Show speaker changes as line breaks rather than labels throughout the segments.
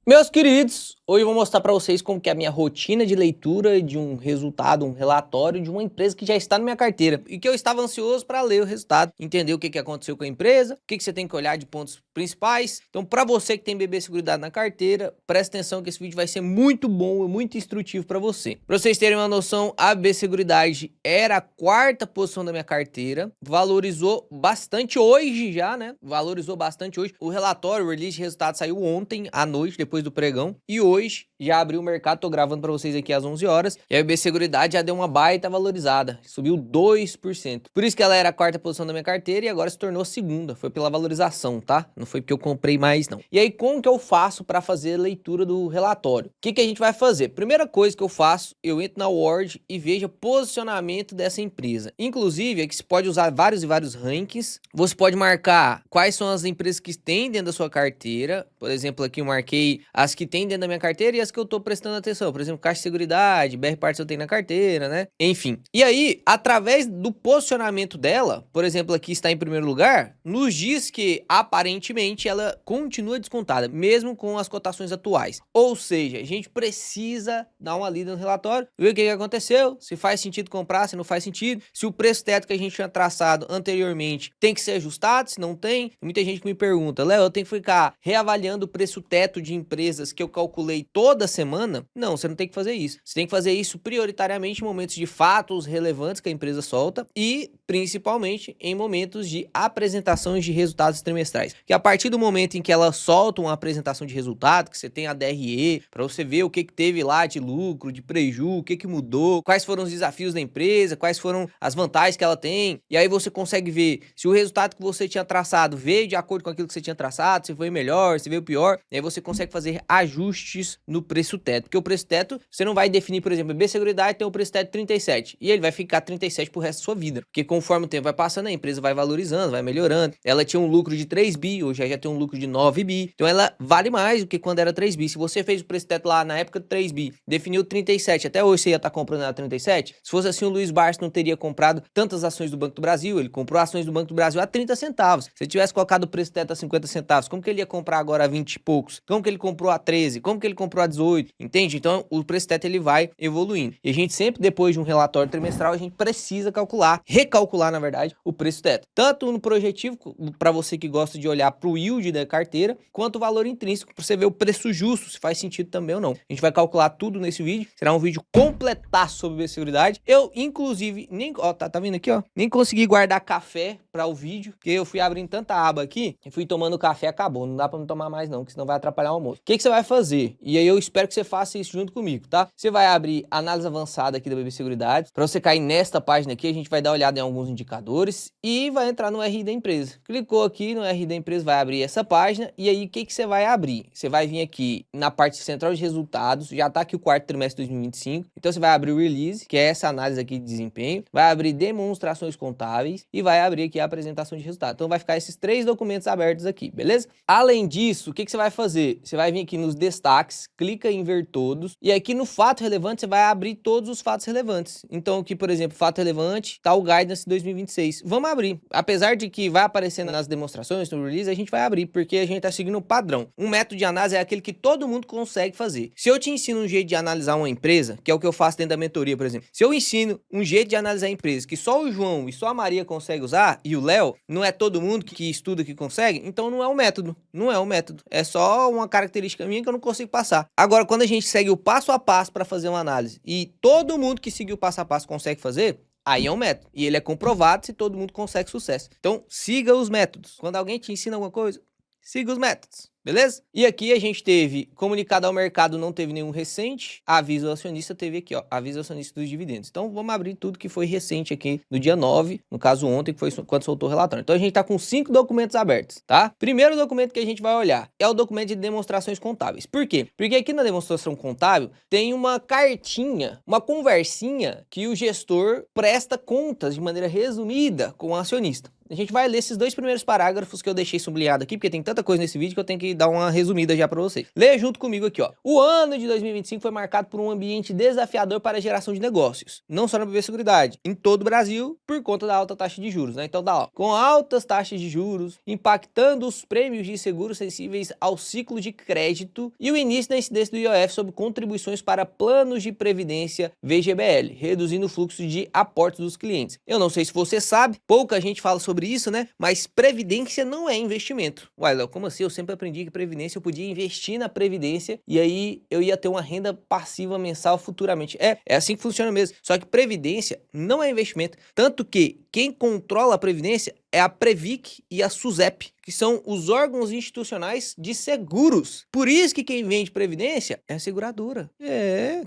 Meus queridos, hoje eu vou mostrar para vocês como que é a minha rotina de leitura de um resultado, um relatório de uma empresa que já está na minha carteira e que eu estava ansioso para ler o resultado, entender o que aconteceu com a empresa, o que você tem que olhar de pontos principais. Então, para você que tem BB Seguridade na carteira, presta atenção que esse vídeo vai ser muito bom e muito instrutivo para você. Para vocês terem uma noção, a BB Seguridade era a quarta posição da minha carteira, valorizou bastante hoje já, né? Valorizou bastante hoje. O relatório, o release de resultado saiu ontem à noite, depois do pregão, e hoje já abriu o mercado, tô gravando para vocês aqui às 11 horas, e a BB Seguridade já deu uma baita valorizada, subiu 2%. Por isso que ela era a quarta posição da minha carteira e agora se tornou a segunda, foi pela valorização, tá? Não foi porque eu comprei mais, não. E aí, como que eu faço para fazer a leitura do relatório? O que a gente vai fazer? Primeira coisa que eu faço, eu entro na Word e vejo o posicionamento dessa empresa. Inclusive, aqui você pode usar vários e vários rankings, você pode marcar quais são as empresas que tem dentro da sua carteira. Por exemplo, aqui eu marquei as que tem dentro da minha carteira e as que eu tô prestando atenção. Por exemplo, Caixa de Seguridade, BR Partes eu tenho na carteira, né? Enfim. E aí, através do posicionamento dela, por exemplo, aqui está em primeiro lugar, nos diz que aparentemente ela continua descontada, mesmo com as cotações atuais. Ou seja, a gente precisa dar uma lida no relatório, ver o que aconteceu, se faz sentido comprar, se não faz sentido, se o preço teto que a gente tinha traçado anteriormente tem que ser ajustado, se não tem. Muita gente que me pergunta, Léo, eu tenho que ficar reavaliando o preço teto de empresas que eu calculei toda semana? Não, você não tem que fazer isso. Você tem que fazer isso prioritariamente em momentos de fatos relevantes que a empresa solta e principalmente em momentos de apresentações de resultados trimestrais. Que a partir do momento em que ela solta uma apresentação de resultado, que você tem a DRE, para você ver o que teve lá de lucro, de preju, o que mudou, quais foram os desafios da empresa, quais foram as vantagens que ela tem, e aí você consegue ver se o resultado que você tinha traçado veio de acordo com aquilo que você tinha traçado, se foi melhor, se veio pior, e aí você consegue fazer ajustes no preço teto, porque o preço teto, você não vai definir, por exemplo, BB Seguridade tem o preço teto 37, e ele vai ficar 37 pro resto da sua vida, porque conforme o tempo vai passando, a empresa vai valorizando, vai melhorando, ela tinha um lucro de 3 bi, hoje já tem um lucro de 9 bi, então ela vale mais do que quando era 3 bi, se você fez o preço teto lá na época de 3 bi, definiu 37, até hoje você ia estar comprando ela 37, se fosse assim o Luiz Barsi não teria comprado tantas ações do Banco do Brasil, ele comprou ações do Banco do Brasil a 30 centavos, se ele tivesse colocado o preço teto a 50 centavos, como que ele ia comprar agora a 20 e poucos? Como que ele comprou a 13? Como que ele comprou a 18? Entende? Então o preço teto ele vai evoluindo, e a gente sempre depois de um relatório trimestral, a gente precisa calcular, recalcular na verdade, o preço teto, tanto no projetivo, para você que gosta de olhar para o yield da carteira, quanto o valor intrínseco, para você ver o preço justo, se faz sentido também ou não. A gente vai calcular tudo nesse vídeo, será um vídeo completaço sobre BB Seguridade. Eu, inclusive, nem, ó, tá vendo aqui, ó, nem consegui guardar café para o vídeo, porque eu fui abrindo tanta aba aqui, e fui tomando café, acabou, não dá para não tomar mais não, porque senão vai atrapalhar o almoço. O que você vai fazer? E aí eu espero que você faça isso junto comigo, tá? Você vai abrir análise avançada aqui da BB Seguridade, para você cair nesta página aqui, a gente vai dar uma olhada em alguns indicadores e vai entrar no RI da empresa. Clicou aqui no RI da empresa, vai abrir essa página, e aí o que você vai abrir? Você vai vir aqui na parte central de resultados, já tá aqui o quarto trimestre de 2025, então você vai abrir o release, que é essa análise aqui de desempenho, vai abrir demonstrações contábeis e vai abrir aqui a apresentação de resultado. Então vai ficar esses três documentos abertos aqui, beleza? Além disso, o que você vai fazer? Você vai vir aqui nos destaques, clica em ver todos, e aqui no fato relevante você vai abrir todos os fatos relevantes. Então aqui, por exemplo, fato relevante, tá o Guidance 2026. Vamos abrir. Apesar de que vai aparecendo nas demonstrações, no release, a gente vai abrir, porque a gente tá seguindo um padrão. Um método de análise é aquele que todo mundo consegue fazer. Se eu te ensino um jeito de analisar uma empresa, que é o que eu faço dentro da mentoria, por exemplo, se eu ensino um jeito de analisar a empresa que só o João e só a Maria consegue usar, e o Léo, não é todo mundo que estuda que consegue, então não é um método. Não é um método. É só uma característica minha que eu não consigo passar. Agora, quando a gente segue o passo a passo para fazer uma análise, e todo mundo que seguiu o passo a passo consegue fazer, aí é um método. E ele é comprovado se todo mundo consegue sucesso. Então, siga os métodos. Quando alguém te ensina alguma coisa, siga os métodos. Beleza? E aqui a gente teve comunicado ao mercado, não teve nenhum recente. Aviso ao acionista teve aqui, ó, aviso ao acionista dos dividendos. Então vamos abrir tudo que foi recente aqui no dia 9, no caso ontem, que foi quando soltou o relatório. Então a gente tá com 5 documentos abertos, tá? Primeiro documento que a gente vai olhar é o documento de demonstrações contábeis. Por quê? Porque aqui na demonstração contábil tem uma cartinha, uma conversinha que o gestor presta contas de maneira resumida com o acionista. A gente vai ler esses 2 primeiros parágrafos que eu deixei sublinhado aqui, porque tem tanta coisa nesse vídeo que eu tenho que dar uma resumida já pra vocês. Leia junto comigo aqui, ó. O ano de 2025 foi marcado por um ambiente desafiador para a geração de negócios, não só na BB Seguridade, em todo o Brasil, por conta da alta taxa de juros, né? Então dá, ó. Com altas taxas de juros, impactando os prêmios de seguros sensíveis ao ciclo de crédito e o início da incidência do IOF sobre contribuições para planos de previdência VGBL, reduzindo o fluxo de aportes dos clientes. Eu não sei se você sabe, pouca gente fala sobre isso, né? Mas previdência não é investimento. Uai, Léo, como assim? Eu sempre aprendi que previdência eu podia investir na previdência e aí eu ia ter uma renda passiva mensal futuramente. É assim que funciona mesmo. Só que previdência não é investimento. Tanto que quem controla a previdência é a Previc e a SUSEP, que são os órgãos institucionais de seguros. Por isso que quem vende previdência é a seguradora.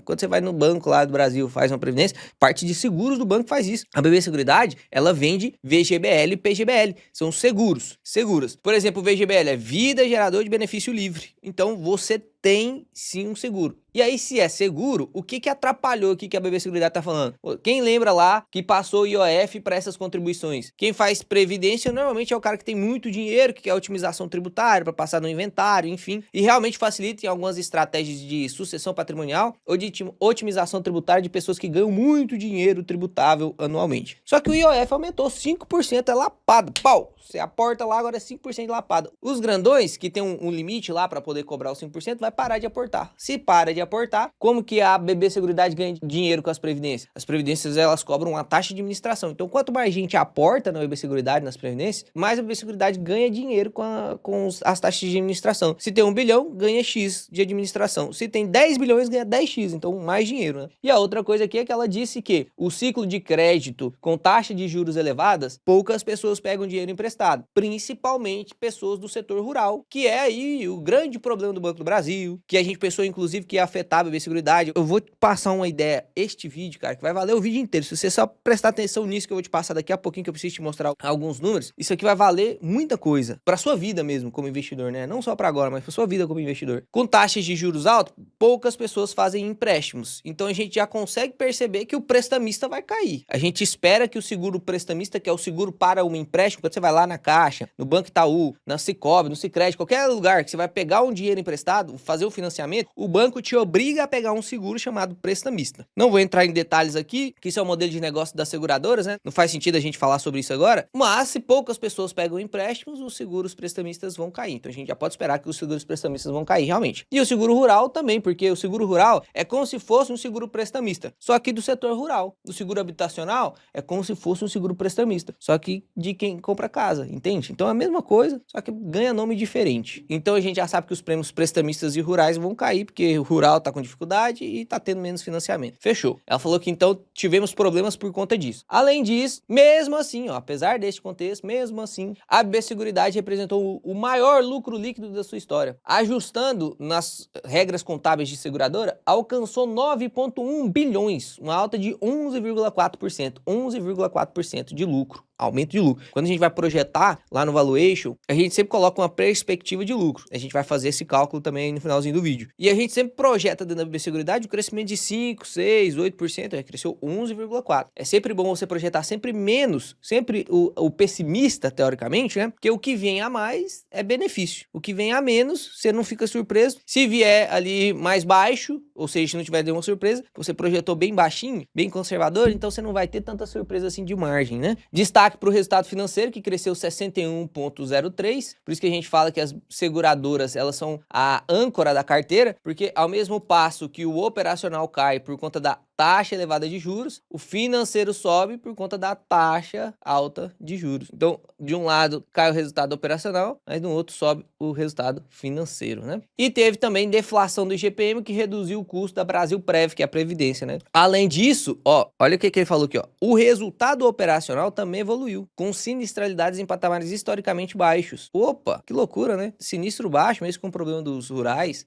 Quando você vai no banco lá do Brasil, faz uma previdência, parte de seguros do banco faz isso. A BB Seguridade, ela vende VGBL e PGBL, são seguros, seguras. Por exemplo, o VGBL é Vida Gerador de Benefício Livre. Então, você tem sim um seguro. E aí, se é seguro, o que atrapalhou aqui que a BB Seguridade tá falando? Quem lembra lá que passou o IOF para essas contribuições? Quem faz previdência normalmente é o cara que tem muito dinheiro, que quer otimização tributária para passar no inventário, enfim, e realmente facilita em algumas estratégias de sucessão patrimonial ou de otimização tributária de pessoas que ganham muito dinheiro tributável anualmente. Só que o IOF aumentou 5%, é lapada, pau! Você aporta lá, agora é 5% de lapada. Os grandões, que tem um limite lá para poder cobrar os 5%, vai parar de aportar. Se para de aportar, como que a BB Seguridade ganha dinheiro com as previdências? As previdências, elas cobram uma taxa de administração. Então, quanto mais gente aporta na BB Seguridade, nas previdências, mais a BB Seguridade ganha dinheiro com as taxas de administração. Se tem 1 bilhão, ganha X de administração. Se tem 10 bilhões, ganha 10X, então mais dinheiro, né? E a outra coisa aqui é que ela disse que o ciclo de crédito com taxa de juros elevadas, poucas pessoas pegam dinheiro emprestado, principalmente pessoas do setor rural, que é aí o grande problema do Banco do Brasil, que a gente pensou inclusive que ia afetar a BB Seguridade. Eu vou te passar uma ideia, este vídeo, cara, que vai valer o vídeo inteiro. Se você só prestar atenção nisso que eu vou te passar daqui a pouquinho, que eu preciso te mostrar alguns números, isso aqui vai valer muita coisa para sua vida mesmo como investidor, né? Não só para agora, mas para sua vida como investidor. Com taxas de juros altas, poucas pessoas fazem empréstimos. Então a gente já consegue perceber que o prestamista vai cair. A gente espera que o seguro prestamista, que é o seguro para um empréstimo, quando você vai lá na Caixa, no Banco Itaú, na Sicoob, no Sicredi, qualquer lugar que você vai pegar um dinheiro emprestado, fazer o financiamento, o banco te obriga a pegar um seguro chamado prestamista. Não vou entrar em detalhes aqui, que isso é o modelo de negócio das seguradoras, né? Não faz sentido a gente falar sobre isso agora, mas se poucas pessoas pegam empréstimos, os seguros prestamistas vão cair. Então a gente já pode esperar que os seguros prestamistas vão cair realmente. E o seguro rural também, porque o seguro rural é como se fosse um seguro prestamista, só que do setor rural. O seguro habitacional é como se fosse um seguro prestamista, só que de quem compra casa, entende? Então é a mesma coisa, só que ganha nome diferente. Então a gente já sabe que os prêmios prestamistas e rurais vão cair, porque o rural tá com dificuldade e tá tendo menos financiamento. Fechou. Ela falou que então tivemos problemas por conta disso. Além disso, mesmo assim, ó, apesar deste contexto, mesmo assim, a BB Seguridade representou o maior lucro líquido da sua história. Ajustando nas regras contábeis de seguradora, alcançou 9,1 bilhões, uma alta de 11,4%. 11,4% de lucro. Aumento de lucro. Quando a gente vai projetar lá no valuation, a gente sempre coloca uma perspectiva de lucro. A gente vai fazer esse cálculo também no finalzinho do vídeo. E a gente sempre projeta dentro da BB Seguridade o crescimento de 5, 6, 8%, aí cresceu 11,4%. É sempre bom você projetar sempre menos, sempre o pessimista, teoricamente, né? Porque o que vem a mais é benefício. O que vem a menos, você não fica surpreso. Se vier ali mais baixo, ou seja, se não tiver nenhuma surpresa, você projetou bem baixinho, bem conservador, então você não vai ter tanta surpresa assim de margem, né? Destaque para o resultado financeiro, que cresceu 61,03%. Por isso que a gente fala que as seguradoras, elas são a âncora da carteira, porque ao mesmo passo que o operacional cai por conta da taxa elevada de juros, o financeiro sobe por conta da taxa alta de juros. Então, de um lado cai o resultado operacional, mas do outro sobe o resultado financeiro, né? E teve também deflação do IGPM, que reduziu o custo da Brasilprev, que é a previdência, né? Além disso, ó, olha o que ele falou aqui, ó. O resultado operacional também evoluiu, com sinistralidades em patamares historicamente baixos. Opa, que loucura, né? Sinistro baixo, mesmo com o problema dos rurais.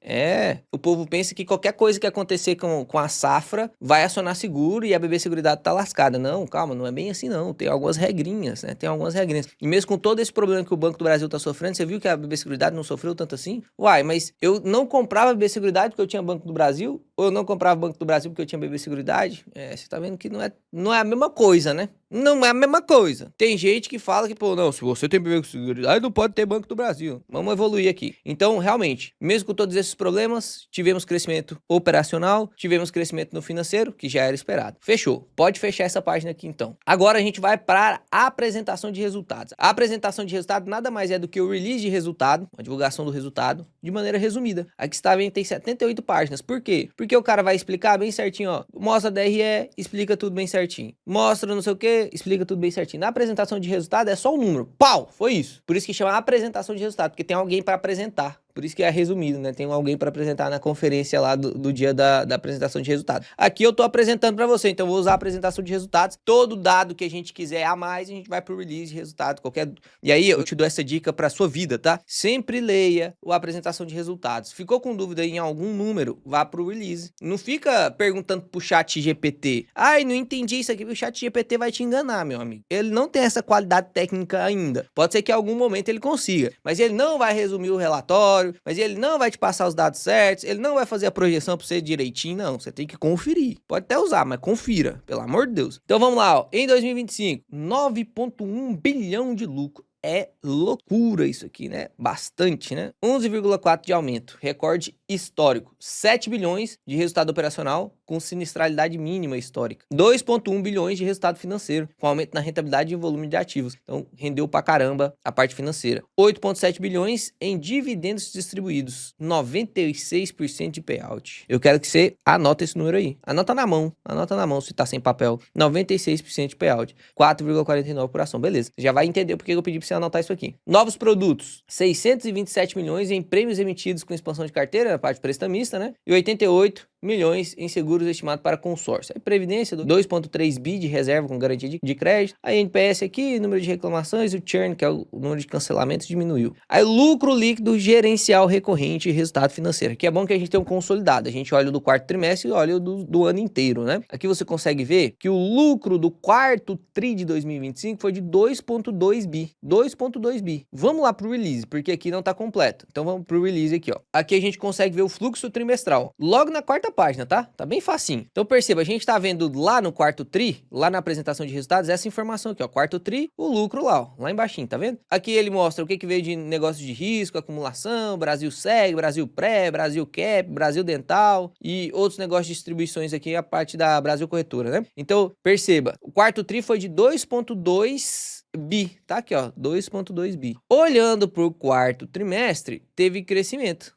O povo pensa que qualquer coisa que acontecer com a safra vai acionar seguro e a BB Seguridade tá lascada. Não, calma, não é bem assim não. Tem algumas regrinhas, né? Tem algumas regrinhas. E mesmo com todo esse problema que o Banco do Brasil tá sofrendo, você viu que a BB Seguridade não sofreu tanto assim? Uai, mas eu não comprava BB Seguridade porque eu tinha Banco do Brasil? Ou eu não comprava Banco do Brasil porque eu tinha BB Seguridade? Você tá vendo que não é a mesma coisa, né? Não é a mesma coisa. Tem gente que fala que, pô, não, se você tem primeiro seguridade, não pode ter Banco do Brasil. Vamos evoluir aqui. Então, realmente, mesmo com todos esses problemas, tivemos crescimento operacional, tivemos crescimento no financeiro, que já era esperado. Fechou. Pode fechar essa página aqui, então. Agora a gente vai para a apresentação de resultados. A apresentação de resultado nada mais é do que o release de resultado, a divulgação do resultado, de maneira resumida. Aqui está vendo, tem 78 páginas. Por quê? Porque o cara vai explicar bem certinho, ó. Mostra a DRE, explica tudo bem certinho. Mostra não sei o que, explica tudo bem certinho. Na apresentação de resultado é só um número. Pau! Foi isso. Por isso que chama apresentação de resultado, porque tem alguém para apresentar. Por isso que é resumido, né? Tem alguém para apresentar na conferência lá do dia da apresentação de resultados. Aqui eu tô apresentando para você, então eu vou usar a apresentação de resultados. Todo dado que a gente quiser a mais, a gente vai pro release de resultado. E aí eu te dou essa dica para sua vida, tá? Sempre leia a apresentação de resultados. Ficou com dúvida em algum número, vá pro release. Não fica perguntando pro chat GPT. Ai, não entendi isso aqui. O chat GPT vai te enganar, meu amigo. Ele não tem essa qualidade técnica ainda. Pode ser que em algum momento ele consiga, mas ele não vai resumir o relatório, mas ele não vai te passar os dados certos, ele não vai fazer a projeção para você direitinho, não. Você tem que conferir. Pode até usar, mas confira, pelo amor de Deus. Então vamos lá, ó. Em 2025, 9,1 bilhão de lucro. É loucura isso aqui, né? Bastante, né? 11,4 de aumento, recorde histórico. 7 bilhões de resultado operacional com sinistralidade mínima histórica. 2,1 bilhões de resultado financeiro, com aumento na rentabilidade e volume de ativos. Então, rendeu pra caramba a parte financeira. 8,7 bilhões em dividendos distribuídos. 96% de payout. Eu quero que você anota esse número aí. Anota na mão se tá sem papel. 96% de payout. 4,49 por ação. Beleza. Você já vai entender porque eu pedi pra você anotar isso aqui. Novos produtos. 627 milhões em prêmios emitidos com expansão de carteira, na parte prestamista, né? E 88 milhões em seguros estimados para consórcio. Aí, previdência, 2,3 bi de reserva com garantia de crédito. Aí, NPS aqui, número de reclamações, o churn, que é o número de cancelamentos, diminuiu. Aí, lucro líquido gerencial recorrente e resultado financeiro. Aqui é bom que a gente tenha um consolidado. A gente olha o do quarto trimestre e olha o do ano inteiro, né? Aqui você consegue ver que o lucro do quarto tri de 2025 foi de 2,2 bi. 2,2 bi. Vamos lá pro release, porque aqui não tá completo. Então, vamos pro release aqui, ó. Aqui a gente consegue ver o fluxo trimestral. Logo na quarta página, tá? Tá bem facinho. Então perceba, a gente tá vendo lá no quarto tri, lá na apresentação de resultados, essa informação aqui, ó, quarto tri, o lucro lá, ó, lá embaixinho, tá vendo? Aqui ele mostra o que veio de negócio de risco, acumulação, Brasil Seg, Brasil Pré, Brasil Cap, Brasil Dental e outros negócios de distribuições aqui, a parte da Brasil Corretora, né? Então perceba, o quarto tri foi de 2,2 bi, tá aqui, ó, 2,2 bi. Olhando pro quarto trimestre, teve crescimento.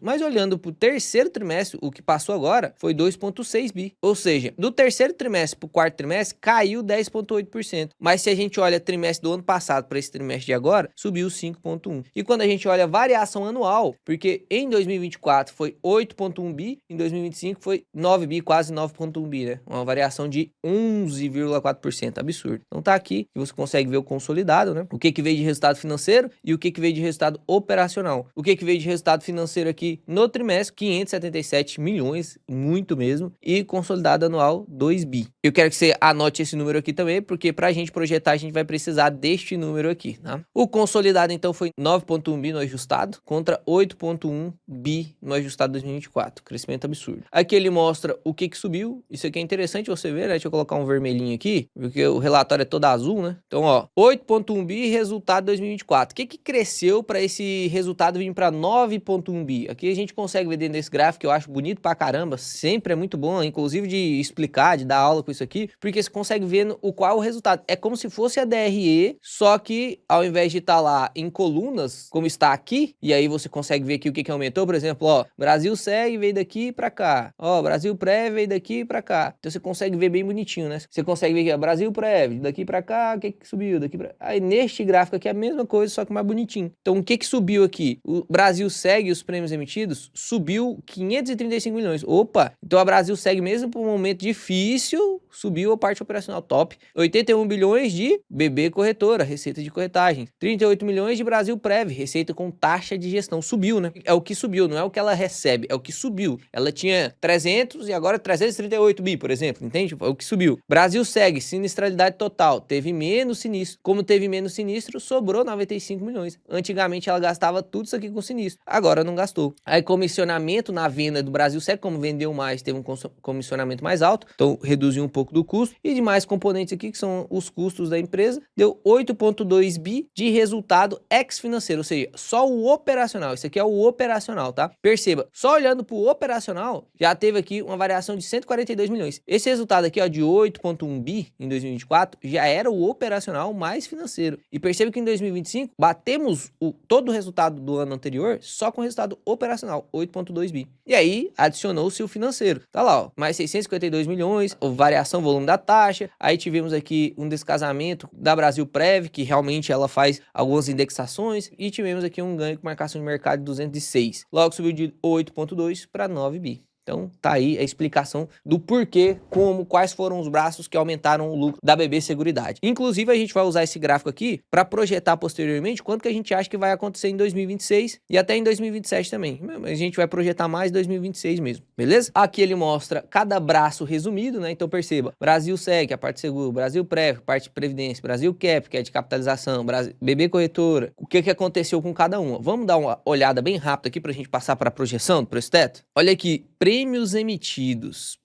Mas olhando para o terceiro trimestre, o que passou agora foi 2,6 bi. Ou seja, do terceiro trimestre para o quarto trimestre, caiu 10,8%. Mas se a gente olha trimestre do ano passado para esse trimestre de agora, subiu 5,1%. E quando a gente olha a variação anual, porque em 2024 foi 8,1 bi, em 2025 foi 9 bi, quase 9,1 bi, né? Uma variação de 11,4%. Absurdo. Então tá aqui que você consegue ver o consolidado, né? O que veio de resultado financeiro e o que veio de resultado operacional. O que veio de resultado financeiro aqui no trimestre, 577 milhões, muito mesmo, e consolidado anual 2 bi. Eu quero que você anote esse número aqui também, porque pra gente projetar a gente vai precisar deste número aqui, tá? O consolidado então foi 9,1 bi no ajustado, contra 8,1 bi no ajustado 2024, crescimento absurdo. Aqui ele mostra o que subiu, isso aqui é interessante você ver, né? Deixa eu colocar um vermelhinho aqui, porque o relatório é todo azul, né? Então, ó, 8,1 bi resultado 2024. O que cresceu para esse resultado vir para 9,1 bi. Aqui a gente consegue ver dentro desse gráfico, que eu acho bonito pra caramba, sempre é muito bom, inclusive de explicar, de dar aula com isso aqui, porque você consegue ver qual é o resultado. É como se fosse a DRE, só que ao invés de estar lá em colunas, como está aqui, e aí você consegue ver aqui o que aumentou, por exemplo, ó, Brasil Seg veio daqui pra cá, ó, Brasil Pré veio daqui pra cá. Então você consegue ver bem bonitinho, né? Você consegue ver aqui, ó, Brasil Pré, daqui pra cá, o que subiu, daqui pra... Aí neste gráfico aqui é a mesma coisa, só que mais bonitinho. Então o que subiu aqui? O Brasil Seg e os prêmios emitidos subiu 535 milhões. Opa! Então a Brasil Seg mesmo por um momento difícil, subiu a parte operacional top. 81 bilhões de BB Corretora, receita de corretagem. 38 milhões de Brasil Prev, receita com taxa de gestão. Subiu, né? É o que subiu, não é o que ela ela recebe, é o que subiu. Ela tinha 300 e agora 338 bi, por exemplo, entende? É o que subiu. Brasilseg, sinistralidade total, teve menos sinistro. Como teve menos sinistro, sobrou 95 milhões. Antigamente ela gastava tudo isso aqui com sinistro, agora não gastou. Aí comissionamento na venda do Brasilseg, como vendeu mais, teve um comissionamento mais alto, então reduziu um pouco do custo. E demais componentes aqui, que são os custos da empresa, deu 8,2 bi de resultado ex-financeiro, ou seja, só o operacional. Isso aqui é o operacional, tá? Perceba, só olhando para o operacional, já teve aqui uma variação de 142 milhões. Esse resultado aqui, ó, de 8,1 bi em 2024, já era o operacional mais financeiro. E perceba que em 2025, batemos todo o resultado do ano anterior só com o resultado operacional, 8,2 bi. E aí, adicionou-se o financeiro. Tá lá, ó, mais 652 milhões, variação volume da taxa. Aí tivemos aqui um descasamento da Brasilprev, que realmente ela faz algumas indexações. E tivemos aqui um ganho com marcação de mercado de 206. Logo subiu de 8,2 para 9 bi. Então, tá aí a explicação do porquê, como, quais foram os braços que aumentaram o lucro da BB Seguridade. Inclusive, a gente vai usar esse gráfico aqui para projetar posteriormente quanto que a gente acha que vai acontecer em 2026 e até em 2027 também. A gente vai projetar mais 2026 mesmo, beleza? Aqui ele mostra cada braço resumido, né? Então, perceba, Brasilseg, a parte de seguro, Brasilprev, parte de previdência, Brasilcap, que é de capitalização, BB Corretora, o que aconteceu com cada uma. Vamos dar uma olhada bem rápida aqui para a gente passar para a projeção do preço teto? Olha aqui, prêmios emitidos.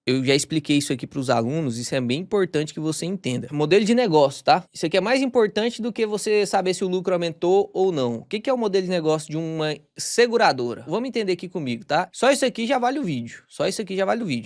Eu já expliquei isso aqui para os alunos, isso é bem importante que você entenda. Modelo de negócio, tá? Isso aqui é mais importante do que você saber se o lucro aumentou ou não. O que é o modelo de negócio de uma seguradora? Vamos entender aqui comigo, tá? Só isso aqui já vale o vídeo.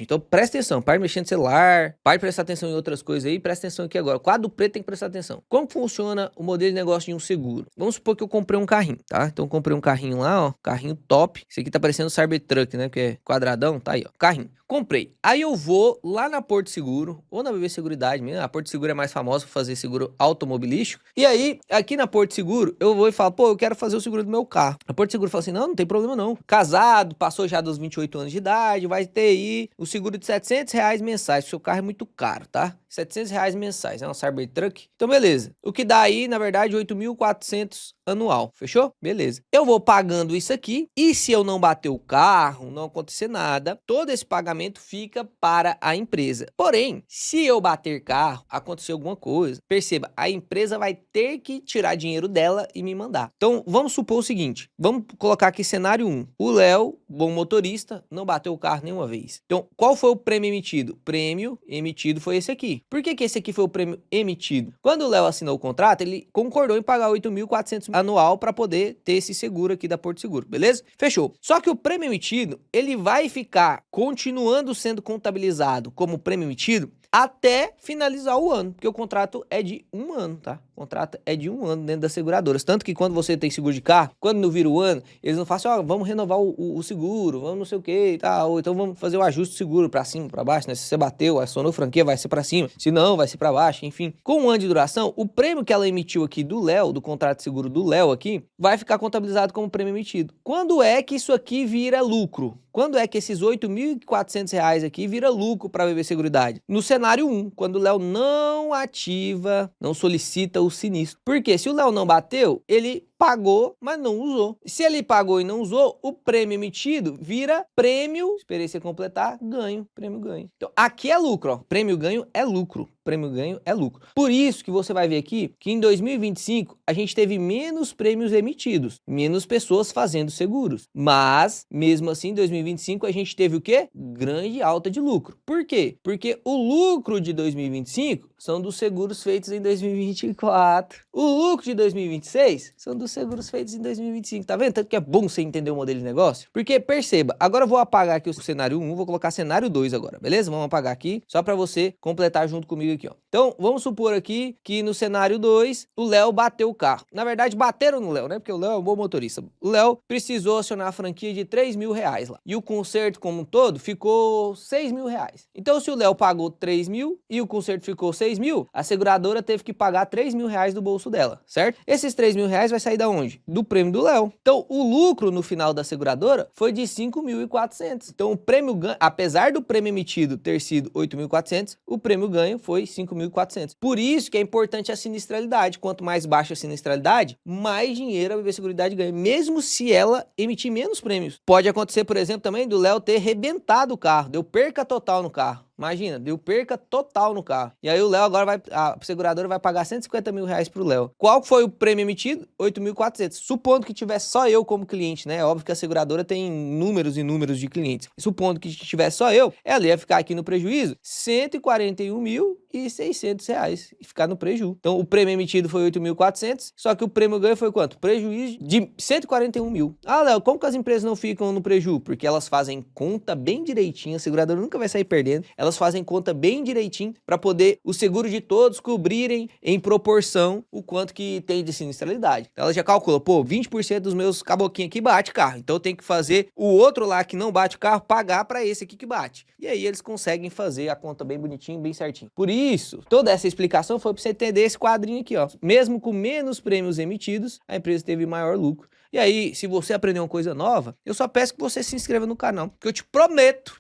Então presta atenção, para mexer no celular, para prestar atenção em outras coisas aí, presta atenção aqui agora. Quadro preto tem que prestar atenção. Como funciona o modelo de negócio de um seguro? Vamos supor que eu comprei um carrinho, tá? Então eu comprei um carrinho lá, ó, carrinho top. Esse aqui tá parecendo o Cybertruck, né? Que é quadradão, tá aí, ó, carrinho. Comprei. Aí eu vou lá na Porto Seguro, ou na BB Seguridade mesmo. A Porto Seguro é mais famosa para fazer seguro automobilístico. E aí, aqui na Porto Seguro, eu vou e falo, pô, eu quero fazer o seguro do meu carro. A Porto Seguro fala assim, não tem problema não. Casado, passou já dos 28 anos de idade, vai ter aí o seguro de R$700 mensais. O seu carro é muito caro, tá? R$700 mensais, é um Cybertruck. Então, beleza. O que dá aí, na verdade, 8.400 anual. Fechou? Beleza. Eu vou pagando isso aqui e se eu não bater o carro, não acontecer nada, todo esse pagamento fica para a empresa. Porém, se eu bater carro, acontecer alguma coisa, perceba, a empresa vai ter que tirar dinheiro dela e me mandar. Então, vamos supor o seguinte, vamos colocar aqui cenário 1. O Léo, bom motorista, não bateu o carro nenhuma vez. Então, qual foi o prêmio emitido? Prêmio emitido foi esse aqui. Por que esse aqui foi o prêmio emitido? Quando o Léo assinou o contrato, ele concordou em pagar 8.400 anual para poder ter esse seguro aqui da Porto Seguro, beleza? Fechou. Só que o prêmio emitido, ele vai ficar continuando sendo contabilizado como prêmio emitido até finalizar o ano, porque o contrato é de 1 ano, tá? O contrato é de 1 ano dentro das seguradoras. Tanto que quando você tem seguro de carro, quando não vira o ano, eles não falam assim, ó, vamos renovar o seguro, vamos não sei o que e tal, ou então vamos fazer o ajuste do seguro pra cima, pra baixo, né? Se você bateu, acionou franquia, vai ser pra cima, se não, vai ser pra baixo, enfim. Com 1 ano de duração, o prêmio que ela emitiu aqui do Léo, do contrato de seguro do Léo aqui, vai ficar contabilizado como prêmio emitido. Quando é que isso aqui vira lucro? Quando é que esses R$8.400 aqui vira lucro para a BB Seguridade? No cenário 1, quando o Léo não ativa, não solicita o sinistro. Porque se o Léo não bateu, ele pagou, mas não usou. Se ele pagou e não usou, o prêmio emitido vira prêmio, esperei você completar, ganho, prêmio ganho. Então, aqui é lucro, ó. Prêmio ganho é lucro. Prêmio ganho é lucro. Por isso que você vai ver aqui que em 2025 a gente teve menos prêmios emitidos, menos pessoas fazendo seguros. Mas, mesmo assim, em 2025 a gente teve o quê? Grande alta de lucro. Por quê? Porque o lucro de 2025 são dos seguros feitos em 2024. O lucro de 2026 são dos seguros feitos em 2025. Tá vendo? Tanto que é bom você entender o modelo de negócio. Porque, perceba, agora eu vou apagar aqui o cenário 1, vou colocar cenário 2 agora, beleza? Vamos apagar aqui, só para você completar junto comigo aqui, ó. Então, vamos supor aqui que no cenário 2, o Léo bateu o carro. Na verdade, bateram no Léo, né? Porque o Léo é um bom motorista. O Léo precisou acionar a franquia de R$3.000 lá. E o conserto como um todo ficou R$6.000. Então, se o Léo pagou 3.000 e o conserto ficou 6.000, a seguradora teve que pagar R$3.000 do bolso bolso dela, certo? Esses 3 mil reais vai sair da onde? Do prêmio do Léo. Então, o lucro no final da seguradora foi de 5.400. Então, o prêmio ganho, apesar do prêmio emitido ter sido 8.400, o prêmio ganho foi 5.400. Por isso que é importante a sinistralidade. Quanto mais baixa a sinistralidade, mais dinheiro a BB Seguridade ganha, mesmo se ela emitir menos prêmios. Pode acontecer, por exemplo, também do Léo ter rebentado o carro, deu perca total no carro. Imagina, deu perca total no carro. E aí o Léo agora a seguradora vai pagar 150 mil reais pro Léo. Qual foi o prêmio emitido? 8.400. Supondo que tivesse só eu como cliente, né? Óbvio que a seguradora tem números e números de clientes. Supondo que tivesse só eu, ela ia ficar aqui no prejuízo 141.600 reais e ficar no prejuízo. Então o prêmio emitido foi 8.400, só que o prêmio ganho foi quanto? Prejuízo de 141 mil. Ah, Léo, como que as empresas não ficam no prejuízo? Porque elas fazem conta bem direitinho, a seguradora nunca vai sair perdendo. Elas fazem conta bem direitinho para poder o seguro de todos cobrirem em proporção o quanto que tem de sinistralidade. Então ela já calcula, pô, 20% dos meus caboquinhos aqui bate carro, então eu tenho que fazer o outro lá que não bate carro pagar para esse aqui que bate. E aí eles conseguem fazer a conta bem bonitinho, bem certinho. Por isso, toda essa explicação foi para você entender esse quadrinho aqui, ó. Mesmo com menos prêmios emitidos, a empresa teve maior lucro. E aí, se você aprender uma coisa nova, eu só peço que você se inscreva no canal, que eu te prometo,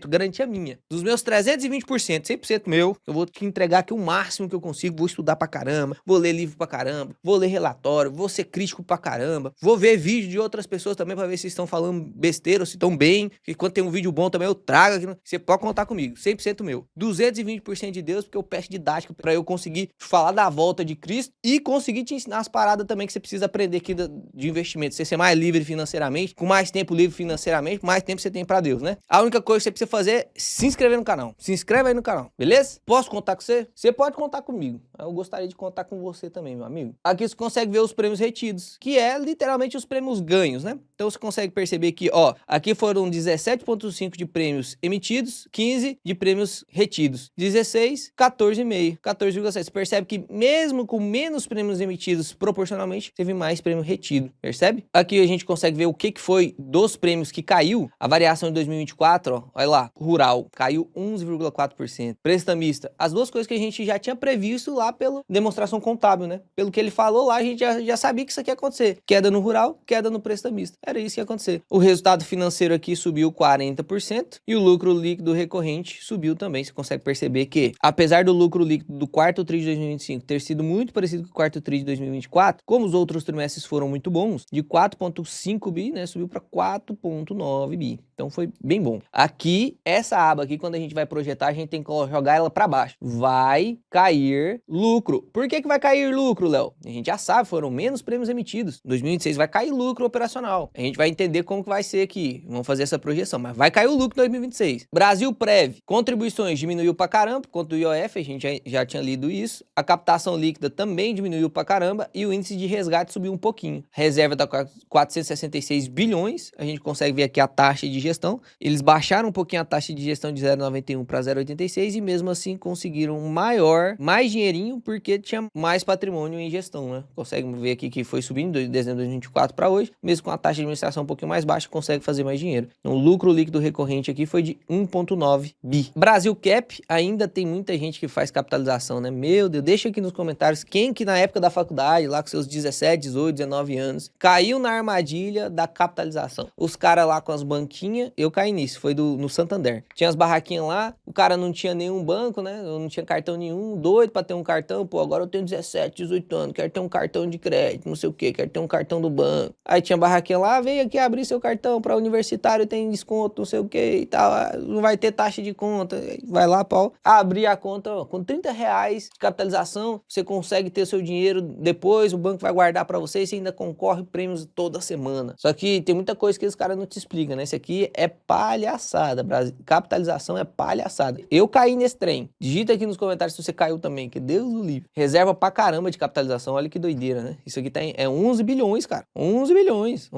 garantia minha, dos meus 320%, 100% meu, eu vou te entregar aqui o máximo que eu consigo, vou estudar pra caramba, vou ler livro pra caramba, vou ler relatório, vou ser crítico pra caramba, vou ver vídeo de outras pessoas também pra ver se estão falando besteira ou se estão bem, que quando tem um vídeo bom também eu trago aqui, você pode contar comigo, 100% meu, 220% de Deus, porque eu peço didática pra eu conseguir falar da volta de Cristo e conseguir te ensinar as paradas também que você precisa aprender aqui de investimento. Você ser mais livre financeiramente, com mais tempo livre financeiramente, mais tempo você tem pra Deus, né? A única coisa que você precisa fazer é se inscrever no canal. Se inscreve aí no canal, beleza? Posso contar com você? Você pode contar comigo. Eu gostaria de contar com você também, meu amigo. Aqui você consegue ver os prêmios retidos, que é literalmente os prêmios ganhos, né? Então você consegue perceber que, ó, aqui foram 17,5 de prêmios emitidos, 15 de prêmios retidos, 16, 14,5, 14,7. Você percebe que mesmo com menos prêmios emitidos proporcionalmente, teve mais prêmio retido, percebe? Aqui a gente consegue ver o que foi dos prêmios que caiu. A variação de 2024, ó, olha lá, rural, caiu 11,4%. Prestamista, as duas coisas que a gente já tinha previsto lá pela demonstração contábil, né? Pelo que ele falou lá, a gente já sabia que isso aqui ia acontecer. Queda no rural, queda no prestamista. Era isso que ia acontecer. O resultado financeiro aqui subiu 40% e o lucro líquido recorrente subiu também. Você consegue perceber que, apesar do lucro líquido do quarto tri de 2025 ter sido muito parecido com o quarto tri de 2024, como os outros trimestres foram muito bons, de 4,5 bi, né, subiu para 4,9 bi. Então foi bem bom. Aqui, essa aba aqui, quando a gente vai projetar, a gente tem que jogar ela para baixo. Vai cair lucro. Por que vai cair lucro, Léo? A gente já sabe, foram menos prêmios emitidos. Em 2026 vai cair lucro operacional. A gente vai entender como que vai ser aqui. Vamos fazer essa projeção, mas vai cair o lucro em 2026. Brasil Prev, contribuições diminuiu pra caramba, quanto o IOF, a gente já tinha lido isso. A captação líquida também diminuiu pra caramba e o índice de resgate subiu um pouquinho. Reserva da 466 bilhões, a gente consegue ver aqui a taxa de gestão. Eles baixaram um pouquinho a taxa de gestão de 0,91 para 0,86 e mesmo assim conseguiram mais dinheirinho porque tinha mais patrimônio em gestão, né? Consegue ver aqui que foi subindo de dezembro de 2024 para hoje, mesmo com a taxa de administração um pouquinho mais baixa, consegue fazer mais dinheiro. Então o lucro líquido recorrente aqui foi de 1,9 bi. Brasil Cap, ainda tem muita gente que faz capitalização, né? Meu Deus, deixa aqui nos comentários quem que na época da faculdade, lá com seus 17, 18, 19 anos, caiu na armadilha da capitalização. Os caras lá com as banquinhas, eu caí nisso, foi no Santander. Tinha as barraquinhas lá, o cara não tinha nenhum banco, né? Eu não tinha cartão nenhum, doido pra ter um cartão, pô, agora eu tenho 17, 18 anos, quero ter um cartão de crédito, não sei o que, quero ter um cartão do banco. Aí tinha barraquinha lá, veio aqui abrir seu cartão pra universitário, tem desconto, não sei o que e tal, não vai ter taxa de conta. Vai lá, pau, abrir a conta, ó, com 30 reais de capitalização, você consegue ter seu dinheiro depois, o banco vai guardar pra você e você ainda concorre prêmios toda semana. Só que tem muita coisa que os caras não te explicam, né? Isso aqui é palhaçada, Brasil. Capitalização é palhaçada. Eu caí nesse trem. Digita aqui nos comentários se você caiu também, que Deus o livre. Reserva pra caramba de capitalização, olha que doideira, né? Isso aqui é 11 bilhões, cara. 11 bilhões.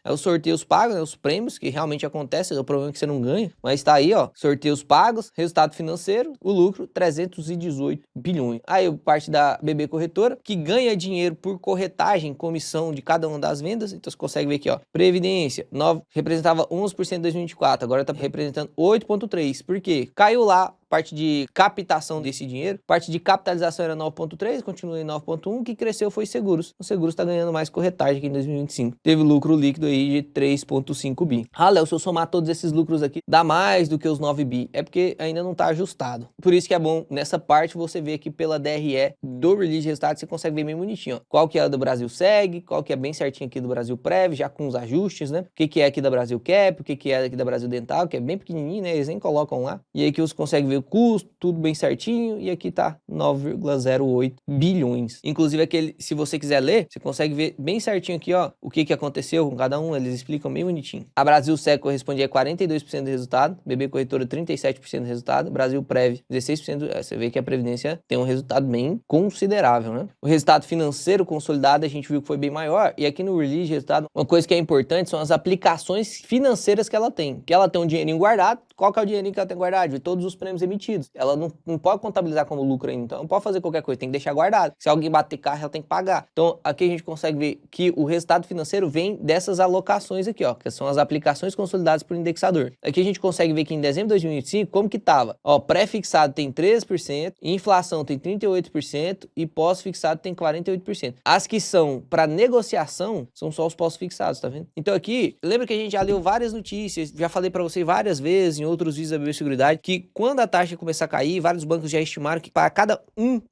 Aí os sorteios pagos, né? Os prêmios, que realmente acontecem, o problema é que você não ganha, mas tá aí, ó, sorteios pagos, resultado financeiro, o lucro, 318 bilhões. Aí parte da BB Corretora, que ganha dinheiro por corretagem, comissão de cada uma das vendas, então você consegue ver aqui, ó, Previdência, representava 11% em 2024, agora tá representando 8,3%, por quê? Caiu lá parte de captação desse dinheiro. Parte de capitalização era 9,3, continua em 9,1, o que cresceu foi seguros. O seguros está ganhando mais corretagem aqui em 2025. Teve lucro líquido aí de 3,5 bi. Ah, Léo, se eu somar todos esses lucros aqui, dá mais do que os 9 bi. É porque ainda não está ajustado. Por isso que é bom, nessa parte, você ver aqui pela DRE do release de resultados, você consegue ver bem bonitinho, ó. Qual que é a do Brasil Seg, qual que é bem certinho aqui do Brasil Prev, já com os ajustes, né? O que é aqui da Brasil Cap, o que é aqui da Brasil Dental, que é bem pequenininho, né? Eles nem colocam lá. E aí que você consegue ver o custo, tudo bem certinho, e aqui tá 9,08 bilhões. Inclusive aquele, se você quiser ler, você consegue ver bem certinho aqui, ó, o que aconteceu com cada um, eles explicam bem bonitinho. A Brasil Seg corresponde a 42% do resultado, BB Corretora 37% do resultado, Brasil Prev 16%, você vê que a Previdência tem um resultado bem considerável, né? O resultado financeiro consolidado a gente viu que foi bem maior, e aqui no release de resultado, uma coisa que é importante são as aplicações financeiras que ela tem. Que ela tem um dinheirinho guardado, qual que é o dinheirinho que ela tem guardado? De todos os prêmios emitidos. Ela não pode contabilizar como lucro ainda, então não pode fazer qualquer coisa, tem que deixar guardado. Se alguém bater carro, ela tem que pagar. Então aqui a gente consegue ver que o resultado financeiro vem dessas alocações aqui, ó, que são as aplicações consolidadas por indexador. Aqui a gente consegue ver que em dezembro de 2025, como que tava? Ó, pré-fixado tem 13%, inflação tem 38% e pós-fixado tem 48%. As que são para negociação são só os pós-fixados, tá vendo? Então aqui, lembra que a gente já leu várias notícias, já falei para você várias vezes em outros vídeos da BB Seguridade, que quando a taxa começar a cair, vários bancos já estimaram que para cada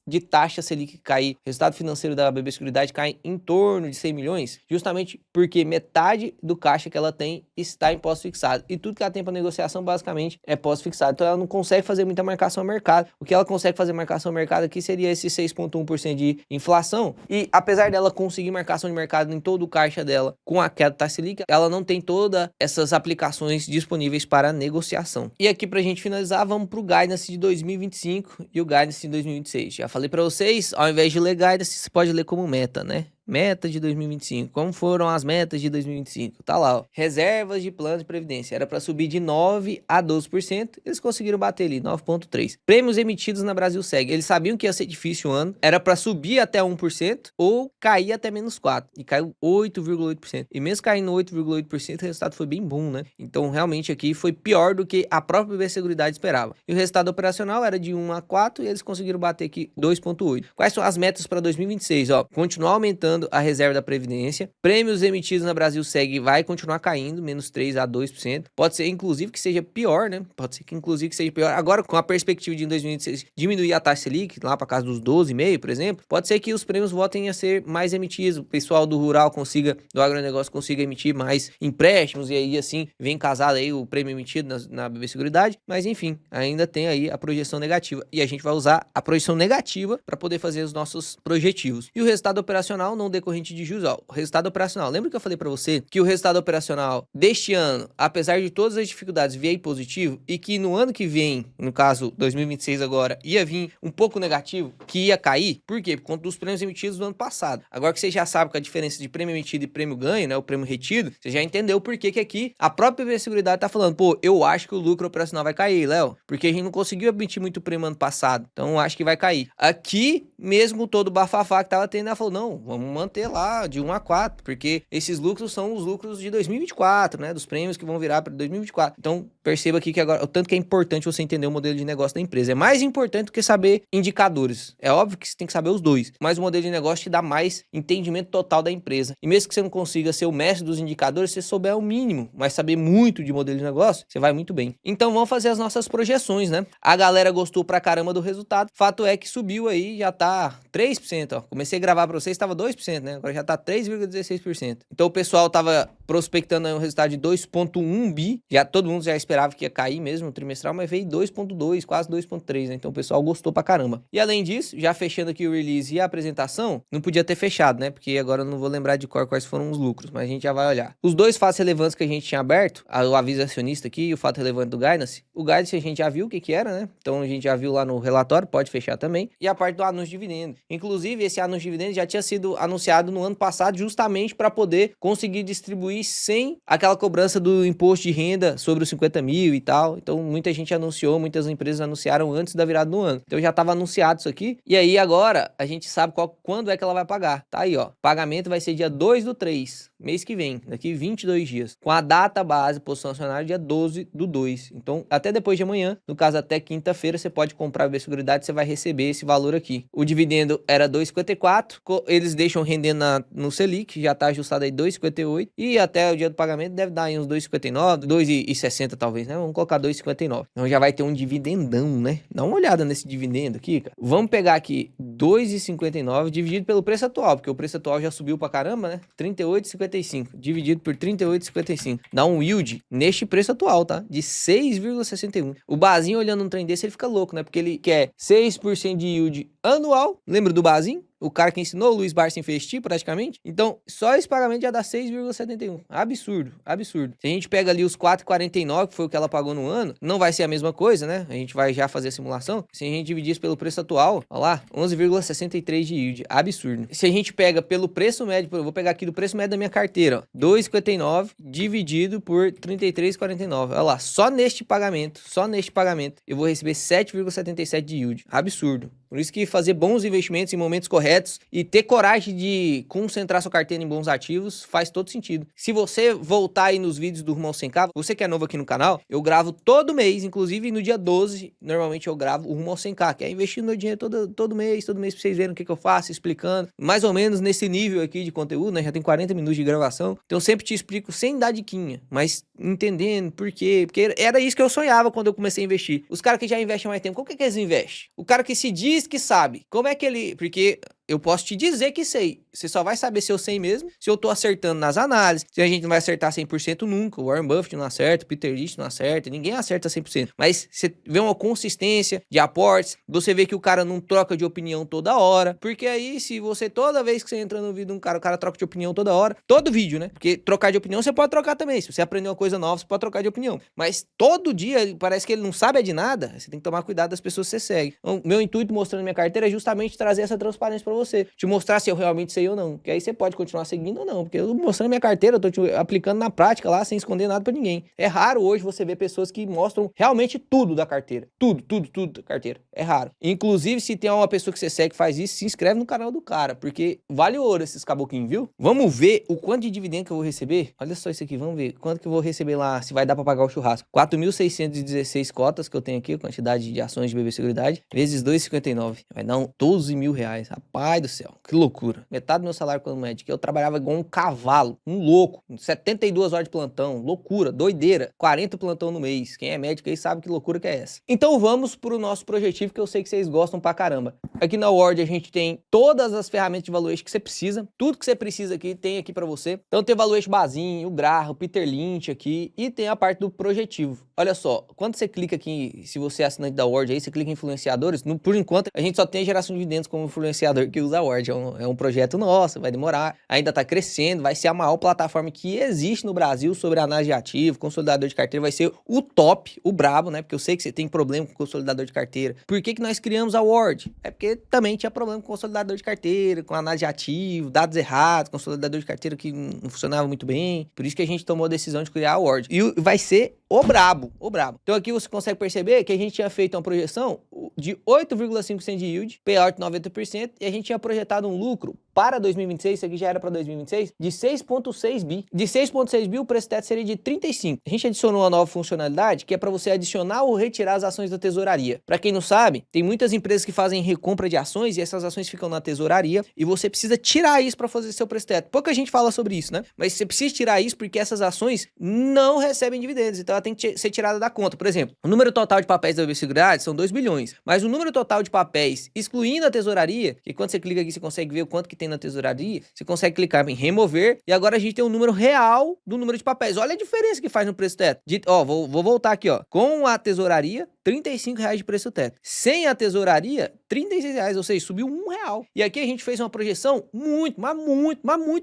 de taxa Selic cair, o resultado financeiro da BB Seguridade cai em torno de 100 milhões, justamente porque metade do caixa que ela tem está em pós-fixado. E tudo que ela tem para negociação, basicamente, é pós-fixado. Então ela não consegue fazer muita marcação ao mercado. O que ela consegue fazer marcação ao mercado aqui seria esse 6,1% de inflação. E apesar dela conseguir marcação de mercado em todo o caixa dela com a queda da taxa Selic, ela não tem todas essas aplicações disponíveis para negociação. E aqui pra gente finalizar, vamos pro Guidance de 2025 e o Guidance de 2026. Já falei para vocês, ao invés de ler Guidance, você pode ler como meta, né? Meta de 2025. Como foram as metas de 2025? Tá lá, ó. Reservas de plano de previdência. Era para subir de 9% a 12%. Eles conseguiram bater ali, 9,3%. Prêmios emitidos na Brasil Seg. Eles sabiam que ia ser difícil o ano. Era para subir até 1% ou cair até menos 4%. E caiu 8,8%. E mesmo caindo 8,8%, o resultado foi bem bom, né? Então, realmente aqui foi pior do que a própria BB Seguridade esperava. E o resultado operacional era de 1 a 4 e eles conseguiram bater aqui 2,8%. Quais são as metas para 2026? Ó, continuar aumentando a reserva da Previdência. Prêmios emitidos na Brasil Seg vai continuar caindo, menos 3% a 2%. Pode ser, inclusive, que seja pior, né? Pode ser que, inclusive, que seja pior. Agora, com a perspectiva de em 2026 diminuir a taxa Selic, lá para casa dos 12,5%, por exemplo, pode ser que os prêmios voltem a ser mais emitidos. O pessoal do rural consiga, do agronegócio consiga emitir mais empréstimos e aí, assim, vem casado aí o prêmio emitido na BB Seguridade. Mas, enfim, ainda tem aí a projeção negativa. E a gente vai usar a projeção negativa para poder fazer os nossos projetivos. E o resultado operacional não decorrente de juros, ó, o resultado operacional. Lembra que eu falei para você que o resultado operacional deste ano, apesar de todas as dificuldades, veio positivo e que no ano que vem, no caso 2026 agora, ia vir um pouco negativo, que ia cair? Por quê? Por conta dos prêmios emitidos do ano passado. Agora que você já sabe que a diferença de prêmio emitido e prêmio ganho, né, o prêmio retido, você já entendeu por que aqui a própria BB Seguridade tá falando, pô, eu acho que o lucro operacional vai cair, Léo, porque a gente não conseguiu emitir muito prêmio ano passado, então eu acho que vai cair. Aqui, mesmo com todo o bafafá que tava tendo, ela falou, não, vamos manter lá de 1 a 4, porque esses lucros são os lucros de 2024, né, dos prêmios que vão virar para 2024. Então, perceba aqui que agora, o tanto que é importante você entender o modelo de negócio da empresa. É mais importante do que saber indicadores. É óbvio que você tem que saber os dois, mas o modelo de negócio te dá mais entendimento total da empresa. E mesmo que você não consiga ser o mestre dos indicadores, se você souber o mínimo, mas saber muito de modelo de negócio, você vai muito bem. Então, vamos fazer as nossas projeções, né? A galera gostou pra caramba do resultado. Fato é que subiu aí, já tá 3%, ó. Comecei a gravar pra vocês, tava 2%, né? Agora já tá 3,16%. Então, o pessoal tava prospectando aí um resultado de 2,1 bi. Já todo mundo já esperava que ia cair mesmo no trimestral, mas veio 2,2, quase 2,3, né? Então o pessoal gostou pra caramba. E além disso, já fechando aqui o release e a apresentação, não podia ter fechado, né? Porque agora eu não vou lembrar de quais foram os lucros, mas a gente já vai olhar. Os dois fatos relevantes que a gente tinha aberto, o aviso acionista aqui e o fato relevante do Guidance. O Guidance a gente já viu o que era, né? Então a gente já viu lá no relatório, pode fechar também. E a parte do anúncio de dividendo. Inclusive, esse anúncio de dividendo já tinha sido anunciado anunciado no ano passado justamente para poder conseguir distribuir sem aquela cobrança do imposto de renda sobre os 50 mil e tal. Então muita gente anunciou, muitas empresas anunciaram antes da virada do ano. Então já estava anunciado isso aqui. E aí agora a gente sabe quando é que ela vai pagar. Tá aí, ó. Pagamento vai ser dia 2/3, mês que vem, daqui 22 dias. Com a data base posição acionária dia 12/2. Então até depois de amanhã, no caso até quinta-feira, você pode comprar a BB Seguridade, você vai receber esse valor aqui. O dividendo era 2,54, eles deixam rendendo no Selic, já tá ajustado aí 2,58 e até o dia do pagamento deve dar aí uns 2,59, 2,60 talvez, né? Vamos colocar 2,59. Então já vai ter um dividendão, né? Dá uma olhada nesse dividendo aqui, cara. Vamos pegar aqui 2,59 dividido pelo preço atual, porque o preço atual já subiu pra caramba, né? 38,55 dividido por 38,55. Dá um yield neste preço atual, tá? De 6,61. O Bazinho olhando um trem desse, ele fica louco, né? Porque ele quer 6% de yield anual. Lembra do Bazinho? O cara que ensinou o Luiz Barça a investir, praticamente. Então, só esse pagamento já dá 6,71. Absurdo, absurdo. Se a gente pega ali os 4,49, que foi o que ela pagou no ano, não vai ser a mesma coisa, né? A gente vai já fazer a simulação. Se a gente dividir isso pelo preço atual, olha lá, 11,63 de yield. Absurdo. Se a gente pega pelo preço médio, eu vou pegar aqui do preço médio da minha carteira, ó, 2,59 dividido por 33,49. Olha lá, só neste pagamento, eu vou receber 7,77 de yield. Absurdo. Por isso que fazer bons investimentos em momentos corretos e ter coragem de concentrar sua carteira em bons ativos faz todo sentido. Se você voltar aí nos vídeos do Rumo ao 100K, você que é novo aqui no canal, eu gravo todo mês, inclusive no dia 12, normalmente eu gravo o Rumo ao 100K, que é investindo meu dinheiro todo mês pra vocês verem o que eu faço, explicando, mais ou menos nesse nível aqui de conteúdo, né? Já tem 40 minutos de gravação, então eu sempre te explico sem dar diquinha, mas entendendo por quê, porque era isso que eu sonhava quando eu comecei a investir. Os caras que já investem há mais tempo, como que eles investem? O cara que se diz que sabe, como é que ele... Porque eu posso te dizer que sei. Você só vai saber se eu sei mesmo, se eu tô acertando nas análises. Se a gente não vai acertar 100% nunca. O Warren Buffett não acerta, o Peter Lynch não acerta, ninguém acerta 100%. Mas você vê uma consistência de aportes, você vê que o cara não troca de opinião toda hora. Porque aí, se você, toda vez que você entra no vídeo de um cara, o cara troca de opinião toda hora. Todo vídeo, né? Porque trocar de opinião você pode trocar também. Se você aprender uma coisa nova, você pode trocar de opinião. Mas todo dia, parece que ele não sabe de nada. Você tem que tomar cuidado das pessoas que você segue. Então, meu intuito mostrando minha carteira é justamente trazer essa transparência pra você. Te mostrar se eu realmente sei ou não. Que aí você pode continuar seguindo ou não. Porque eu mostrando minha carteira, eu tô te aplicando na prática lá, sem esconder nada pra ninguém. É raro hoje você ver pessoas que mostram realmente tudo da carteira. Tudo da carteira. É raro. Inclusive, se tem uma pessoa que você segue que faz isso, se inscreve no canal do cara. Porque vale ouro esses caboquinhos, viu? Vamos ver o quanto de dividendo que eu vou receber. Olha só isso aqui, vamos ver. Quanto que eu vou receber lá, se vai dar pra pagar o churrasco. 4.616 cotas que eu tenho aqui, a quantidade de ações de BB Seguridade, vezes 2,59. Vai dar 12 mil reais. Rapaz do céu, que loucura. Metade do meu salário como médico. Eu trabalhava igual um cavalo, um louco. 72 horas de plantão, loucura, doideira. 40 plantão no mês. Quem é médico aí sabe que loucura que é essa. Então vamos pro nosso projetivo, que eu sei que vocês gostam pra caramba. Aqui na Ward a gente tem todas as ferramentas de valuation que você precisa. Tudo que você precisa aqui tem aqui pra você. Então tem o valuation Bazinho, o Graham, o Peter Lynch aqui e tem a parte do projetivo. Olha só, quando você clica aqui, se você é assinante da Ward aí, você clica em influenciadores, por enquanto a gente só tem a geração de dividendos como influenciador que usa a Ward. É um projeto nosso, vai demorar, ainda tá crescendo, vai ser a maior plataforma que existe no Brasil sobre análise de ativo, consolidador de carteira, vai ser o top, o brabo, né? Porque eu sei que você tem problema com consolidador de carteira. Por que nós criamos a Ward? É porque também tinha problema com consolidador de carteira, com análise de ativo, dados errados, consolidador de carteira que não funcionava muito bem. Por isso que a gente tomou a decisão de criar a Ward. E vai ser o brabo, o brabo. Então aqui você consegue perceber que a gente tinha feito uma projeção de 8,5% de yield, payout 90%, e a gente tinha projetado um lucro para 2026, isso aqui já era para 2026, de 6,6 bi. De 6,6 bi, o preço teto seria de 35. A gente adicionou uma nova funcionalidade, que é para você adicionar ou retirar as ações da tesouraria. Para quem não sabe, tem muitas empresas que fazem recompra de ações e essas ações ficam na tesouraria e você precisa tirar isso para fazer seu preço teto. Pouca gente fala sobre isso, né? Mas você precisa tirar isso porque essas ações não recebem dividendos, então ela tem que ser tirada da conta. Por exemplo, o número total de papéis da BB Seguridade são 2 bilhões, mas o número total de papéis, excluindo a tesouraria, que quando você clica aqui você consegue ver o quanto que tem na tesouraria, você consegue clicar em remover e agora a gente tem um número real do número de papéis. Olha a diferença que faz no preço teto. Vou voltar aqui, ó. Com a tesouraria, R$ 35 de preço teto. Sem a tesouraria, R$ 36, ou seja, subiu R$ 1. E aqui a gente fez uma projeção muito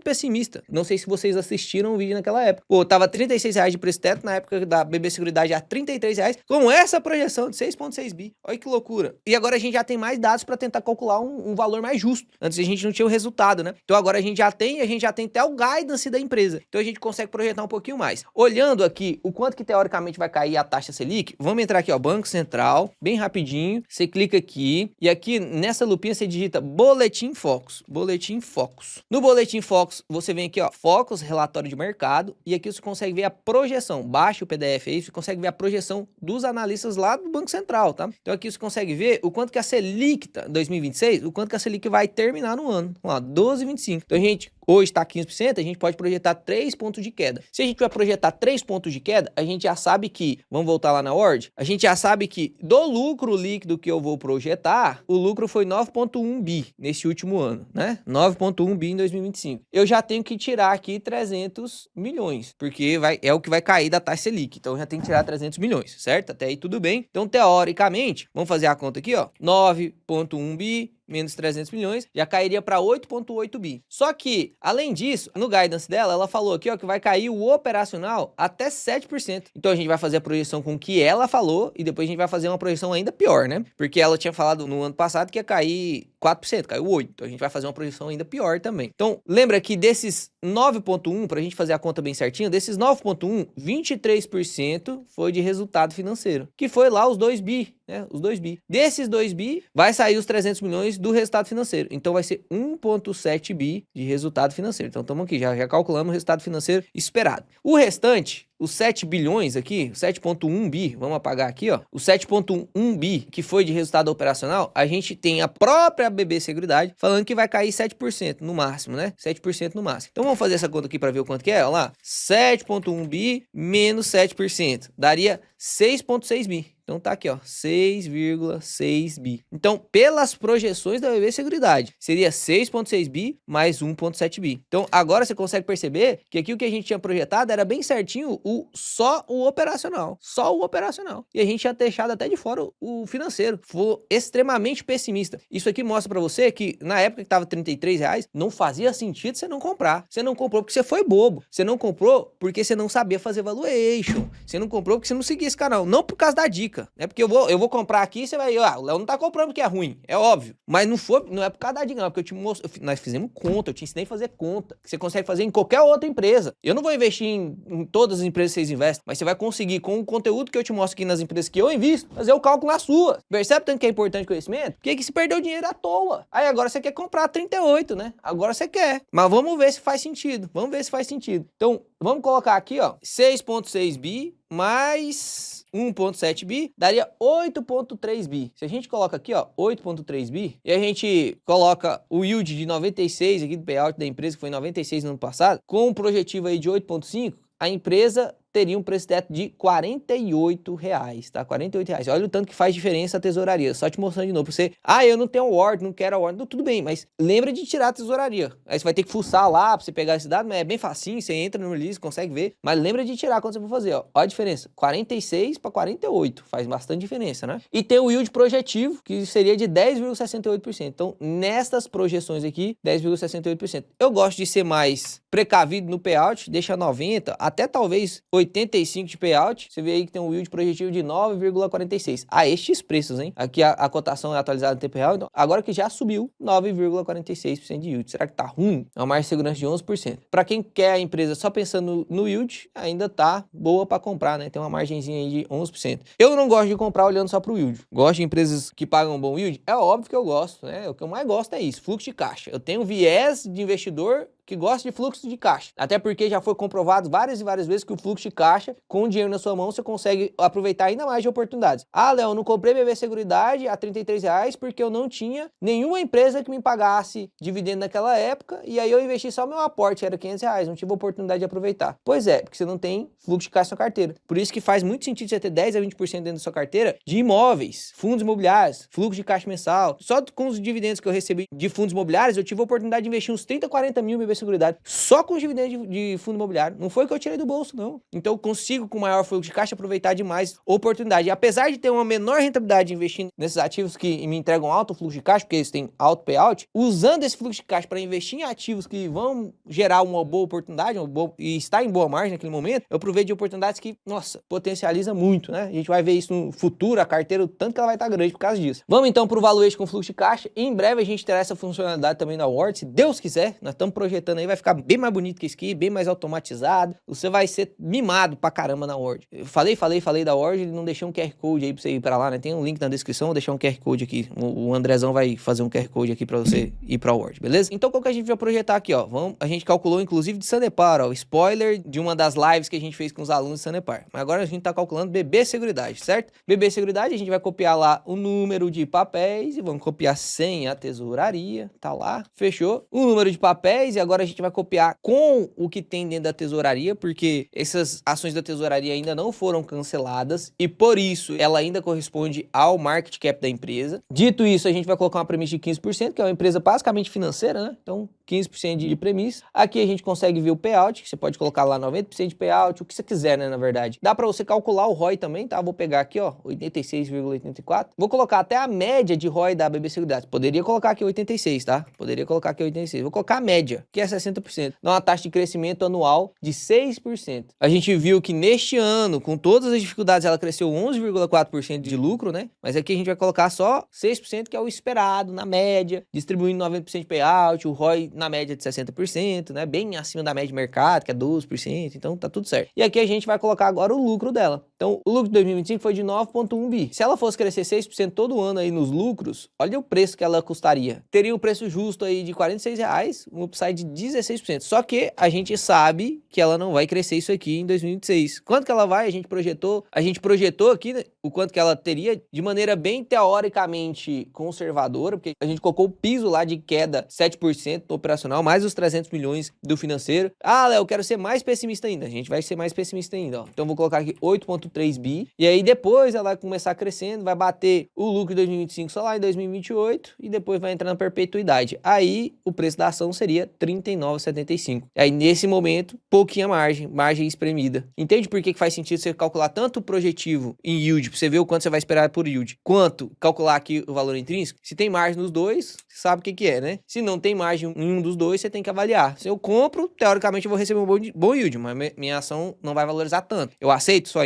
pessimista. Não sei se vocês assistiram o vídeo naquela época. Pô, tava R$ 36 de preço teto, na época da BB Seguridade a R$ 33, com essa projeção de 6,6 bi. Olha que loucura. E agora a gente já tem mais dados para tentar calcular um valor mais justo. Antes a gente não tinha o resultado, né? Então agora a gente já tem até o guidance da empresa. Então a gente consegue projetar um pouquinho mais. Olhando aqui o quanto que teoricamente vai cair a taxa Selic, vamos entrar aqui, ó, Banco Central, bem rapidinho. Você clica aqui e aqui nessa lupinha você digita Boletim Focus. Boletim Focus. No Boletim Focus, você vem aqui, ó, Focus, relatório de mercado, e aqui você consegue ver a projeção. Baixa o PDF aí, você consegue ver a projeção dos analistas lá do Banco Central, tá? Então aqui você consegue ver o quanto que a Selic, 2026, o quanto que a Selic vai terminar no ano. Vamos lá, 12,25. Então a gente hoje está 15%, a gente pode projetar 3 pontos de queda. Se a gente vai projetar 3 pontos de queda, a gente já sabe que, vamos voltar lá na Word, a gente já sabe que do lucro líquido que eu vou projetar, o lucro foi 9,1 bi nesse último ano, né? 9,1 bi em 2025. Eu já tenho que tirar aqui 300 milhões, porque é o que vai cair da taxa Selic. Então eu já tenho que tirar 300 milhões, certo? Até aí tudo bem. Então, teoricamente, vamos fazer a conta aqui, ó, 9,1 bi menos 300 milhões, já cairia para 8,8 bi. Só que, além disso, no guidance dela, ela falou aqui, ó, que vai cair o operacional até 7%. Então a gente vai fazer a projeção com o que ela falou e depois a gente vai fazer uma projeção ainda pior, né? Porque ela tinha falado no ano passado que ia cair 4%, caiu 8%. Então a gente vai fazer uma projeção ainda pior também. Então, lembra que desses 9,1, para a gente fazer a conta bem certinho, desses 9,1, 23% foi de resultado financeiro, que foi lá os 2 bi, né? Os 2 bi. Desses 2 bi, vai sair os 300 milhões do resultado financeiro. Então vai ser 1,7 bi de resultado financeiro. Então estamos aqui, já calculamos o resultado financeiro esperado. O restante, os 7 bilhões aqui, 7,1 bi, vamos apagar aqui, ó. O 7,1 bi, que foi de resultado operacional, a gente tem a própria BB Seguridade falando que vai cair 7% no máximo, né? 7% no máximo. Então vamos fazer essa conta aqui para ver o quanto que é, ó lá. 7,1 bi menos 7%, daria 6,6 bi. Então tá aqui, ó, 6,6 bi. Então, pelas projeções da BB Seguridade, seria 6,6 bi mais 1,7 bi. Então, agora você consegue perceber que aqui o que a gente tinha projetado era bem certinho só o operacional. Só o operacional. E a gente tinha deixado até de fora o financeiro. Foi extremamente pessimista. Isso aqui mostra pra você que na época que tava R$ 33, não fazia sentido você não comprar. Você não comprou porque você foi bobo. Você não comprou porque você não sabia fazer valuation. Você não comprou porque você não seguia esse canal. Não por causa da dica. É porque eu vou comprar aqui e você vai... o Léo não tá comprando porque é ruim. É óbvio. Mas não é por causa da dica, não. É porque eu te mostro... Nós fizemos conta. Eu te ensinei a fazer conta. Que você consegue fazer em qualquer outra empresa. Eu não vou investir em todas as empresas que vocês investem. Mas você vai conseguir, com o conteúdo que eu te mostro aqui nas empresas que eu invisto, fazer o cálculo na sua. Percebe tanto que é importante conhecimento? Porque que se perdeu dinheiro à toa. Aí agora você quer comprar 38, né? Agora você quer. Mas vamos ver se faz sentido. Vamos ver se faz sentido. Então, vamos colocar aqui, ó. 6,6 bi mais 1,7 bi, daria 8,3 bi. Se a gente coloca aqui, ó, 8,3 bi, e a gente coloca o yield de 96 aqui do payout da empresa, que foi 96 no ano passado, com um projetivo aí de 8,5, a empresa teria um preço teto de R$48, tá? R$48. Olha o tanto que faz diferença a tesouraria. Só te mostrando de novo. Você, eu não tenho Word, não quero a Word. Não, tudo bem, mas lembra de tirar a tesouraria. Aí você vai ter que fuçar lá pra você pegar esse dado, mas é bem facinho, você entra no release, consegue ver. Mas lembra de tirar quando você for fazer, ó. Olha a diferença. 46 para 48. Faz bastante diferença, né? E tem o yield projetivo, que seria de 10,68%. Então, nestas projeções aqui, 10,68%. Eu gosto de ser mais precavido no payout, deixa 90, até talvez 85 de payout. Você vê aí que tem um yield projetivo de 9,46 a estes preços, hein? Aqui a cotação é atualizada em tempo real, então agora que já subiu 9,46% de yield. Será que tá ruim? É uma margem de segurança de 11%. Para quem quer a empresa só pensando no yield, ainda tá boa para comprar, né? Tem uma margenzinha aí de 11%. Eu não gosto de comprar olhando só pro yield. Gosto de empresas que pagam um bom yield? É óbvio que eu gosto, né? O que eu mais gosto é isso, fluxo de caixa. Eu tenho um viés de investidor que gosta de fluxo de caixa. Até porque já foi comprovado várias e várias vezes que o fluxo de caixa, com o dinheiro na sua mão, você consegue aproveitar ainda mais de oportunidades. Léo, eu não comprei BB Seguridade a R$33 porque eu não tinha nenhuma empresa que me pagasse dividendo naquela época e aí eu investi só meu aporte, era R$500, não tive oportunidade de aproveitar. Pois é, porque você não tem fluxo de caixa na sua carteira. Por isso que faz muito sentido você ter 10 a 20% dentro da sua carteira de imóveis, fundos imobiliários, fluxo de caixa mensal. Só com os dividendos que eu recebi de fundos imobiliários, eu tive a oportunidade de investir uns 30, 40 mil BB Seguridade só com os dividendos de fundo imobiliário. Não foi que eu tirei do bolso, não. Então eu consigo, com maior fluxo de caixa, aproveitar demais a oportunidade. E apesar de ter uma menor rentabilidade investindo nesses ativos que me entregam alto fluxo de caixa, porque eles têm alto payout, usando esse fluxo de caixa para investir em ativos que vão gerar uma boa oportunidade e estar em boa margem naquele momento, eu aproveito de oportunidades que, nossa, potencializa muito, né? A gente vai ver isso no futuro, a carteira, o tanto que ela vai estar grande por causa disso. Vamos então para o valuation com fluxo de caixa. Em breve a gente terá essa funcionalidade também na Ward, se Deus quiser. Nós estamos projetando aí, vai ficar bem mais bonito que isso aqui, bem mais automatizado. Você vai ser mimado pra caramba na Ward. Eu falei da Ward, ele não deixou um QR Code aí pra você ir pra lá, né? Tem um link na descrição, vou deixar um QR Code aqui. O Andrezão vai fazer um QR Code aqui pra você ir pra Ward, beleza? Então qual que a gente vai projetar aqui, ó? A gente calculou inclusive de Sanepar, ó, o spoiler de uma das lives que a gente fez com os alunos de Sanepar. Mas agora a gente tá calculando BB Seguridade, certo? BB Seguridade, a gente vai copiar lá o número de papéis e vamos copiar sem a tesouraria, tá lá, fechou? O número de papéis e agora a gente vai copiar com o que tem dentro da tesouraria, porque essas ações da tesouraria ainda não foram canceladas e por isso ela ainda corresponde ao market cap da empresa. Dito isso, a gente vai colocar uma premissa de 15%, que é uma empresa basicamente financeira, né? Então, 15% de premissa. Aqui a gente consegue ver o payout, que você pode colocar lá 90% de payout, o que você quiser, né, na verdade. Dá para você calcular o ROI também, tá? Vou pegar aqui, ó, 86,84. Vou colocar até a média de ROI da BB Seguridade. Poderia colocar aqui 86, tá? Poderia colocar aqui 86. Vou colocar a média, que é 60%. Dá uma taxa de crescimento anual de 6%. A gente viu que neste ano, com todas as dificuldades, ela cresceu 11,4% de lucro, né? Mas aqui a gente vai colocar só 6%, que é o esperado, na média, distribuindo 90% de payout, o ROI na média de 60%, né? Bem acima da média de mercado, que é 12%, então tá tudo certo. E aqui a gente vai colocar agora o lucro dela. Então, o lucro de 2025 foi de 9,1 bi. Se ela fosse crescer 6% todo ano aí nos lucros, olha o preço que ela custaria. Teria um preço justo aí de R$46, um upside de 16%. Só que a gente sabe que ela não vai crescer isso aqui em 2026. Quanto que ela vai? A gente projetou aqui, né, o quanto que ela teria de maneira bem teoricamente conservadora, porque a gente colocou o piso lá de queda 7% no operacional, mais os 300 milhões do financeiro. Ah, Léo, eu quero ser mais pessimista ainda. A gente vai ser mais pessimista ainda, ó. Então vou colocar aqui 8,3 bi. E aí depois ela vai começar crescendo, vai bater o lucro de 2025 só lá em 2028 e depois vai entrar na perpetuidade. Aí o preço da ação seria 39,75. Aí nesse momento, pouquinha margem espremida. Entende por que faz sentido você calcular tanto o projetivo em yield, pra você ver o quanto você vai esperar por yield, quanto calcular aqui o valor intrínseco? Se tem margem nos dois, você sabe o que é, né? Se não tem margem em um dos dois, você tem que avaliar. Se eu compro, teoricamente eu vou receber um bom yield, mas minha ação não vai valorizar tanto. Eu aceito só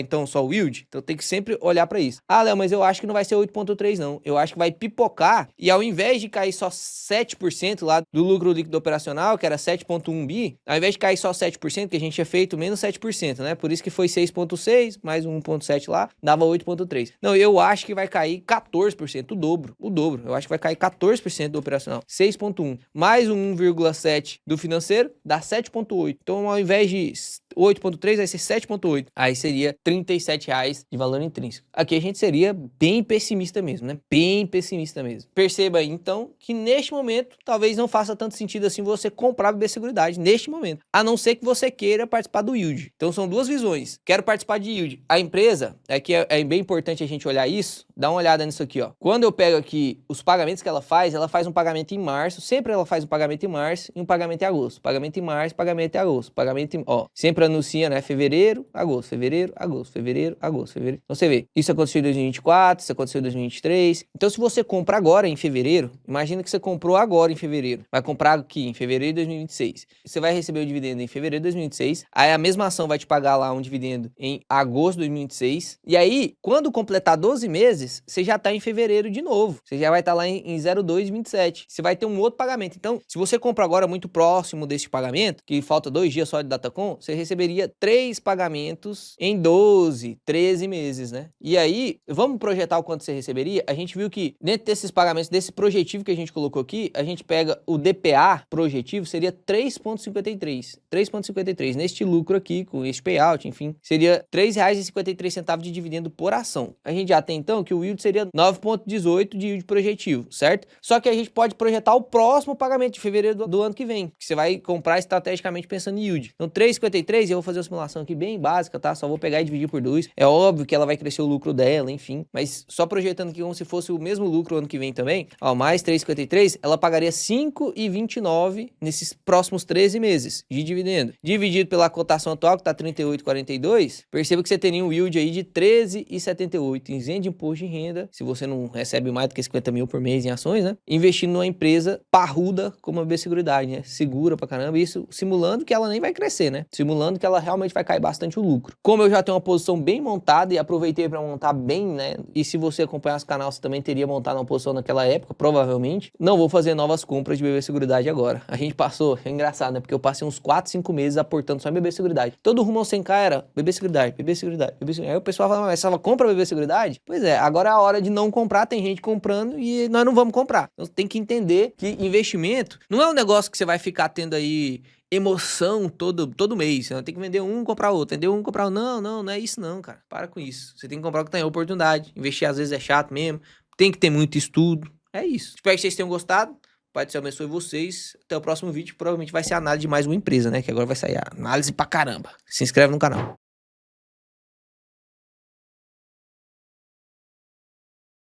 o yield? Então tem que sempre olhar para isso. Ah, Léo, mas eu acho que não vai ser 8,3 não. Eu acho que vai pipocar e ao invés de cair só 7% lá do lucro líquido operacional, que era 7,1 bi, ao invés de cair só 7%, que a gente tinha feito menos 7%, né? Por isso que foi 6,6 mais 1,7 lá, dava 8,3. Não, eu acho que vai cair 14%, o dobro. Eu acho que vai cair 14% do operacional. 6,1 mais um 1,7 do financeiro dá 7,8. Então, ao invés de 8,3 vai ser 7,8. Aí seria R$37 de valor intrínseco. Aqui a gente seria bem pessimista mesmo, né? Bem pessimista mesmo. Perceba aí, então, que neste momento, talvez não faça tanto sentido assim você comprar a BB Seguridade neste momento. A não ser que você queira participar do yield. Então, são duas visões. Quero participar de yield. A empresa, aqui é bem importante a gente olhar isso. Dá uma olhada nisso aqui, ó. Quando eu pego aqui os pagamentos que ela faz um pagamento em março. Sempre ela faz um pagamento em março e um pagamento em agosto. Pagamento em março, pagamento em agosto. Pagamento em... Ó, sempre anuncia, né? Fevereiro, agosto, fevereiro, agosto, fevereiro, agosto, fevereiro. Então você vê, isso aconteceu em 2024, isso aconteceu em 2023. Então se você compra agora em fevereiro, imagina que você comprou agora em fevereiro. Vai comprar aqui em fevereiro de 2026. Você vai receber o dividendo em fevereiro de 2026. Aí a mesma ação vai te pagar lá um dividendo em agosto de 2026. E aí, quando completar 12 meses, você já tá em fevereiro de novo. Você já vai estar lá em 02/27. Você vai ter um outro pagamento. Então, se você compra agora muito próximo desse pagamento, que falta 2 dias só de Datacom, você receberia 3 pagamentos em 12, 13 meses, né? E aí, vamos projetar o quanto você receberia? A gente viu que dentro desses pagamentos, desse projetivo que a gente colocou aqui, a gente pega o DPA projetivo, seria 3,53. 3,53. Neste lucro aqui, com este payout, enfim, seria R$3,53 de dividendo por ação. A gente já tem, então, que o yield seria 9,18 de yield projetivo, certo? Só que a gente pode projetar o próximo pagamento de fevereiro do ano que vem, que você vai comprar estrategicamente pensando em yield. Então, 3,53 10 e eu vou fazer uma simulação aqui bem básica, tá? Só vou pegar e dividir por 2. É óbvio que ela vai crescer o lucro dela, enfim. Mas só projetando aqui como se fosse o mesmo lucro ano que vem também, ó, mais 3,53, ela pagaria 5,29 nesses próximos 13 meses de dividendo. Dividido pela cotação atual, que tá 38,42, perceba que você teria um yield aí de 13,78 isento de imposto de renda, se você não recebe mais do que 50 mil por mês em ações, né? Investindo numa empresa parruda como a BB Seguridade, né? Segura pra caramba, isso simulando que ela nem vai crescer, né? Simulando que ela realmente vai cair bastante o lucro. Como eu já tenho uma posição bem montada e aproveitei para montar bem, né? E se você acompanhasse o canal, você também teria montado uma posição naquela época, provavelmente. Não vou fazer novas compras de BB Seguridade agora. A gente passou, é engraçado, né? Porque eu passei uns 4, 5 meses aportando só em BB Seguridade. Todo rumo ao 100k era BB Seguridade, BB Seguridade, BB Seguridade. Aí o pessoal fala, mas você compra BB Seguridade? Pois é, agora é a hora de não comprar, tem gente comprando e nós não vamos comprar. Então tem que entender que investimento não é um negócio que você vai ficar tendo aí emoção todo mês. Você tem que vender um, comprar outro. Vender um, comprar outro. Não é isso não, cara. Para com isso. Você tem que comprar o que tem oportunidade. Investir às vezes é chato mesmo. Tem que ter muito estudo. É isso. Espero que vocês tenham gostado. Pai do céu abençoe vocês. Até o próximo vídeo. Provavelmente vai ser a análise de mais uma empresa, né? Que agora vai sair a análise pra caramba. Se inscreve no canal.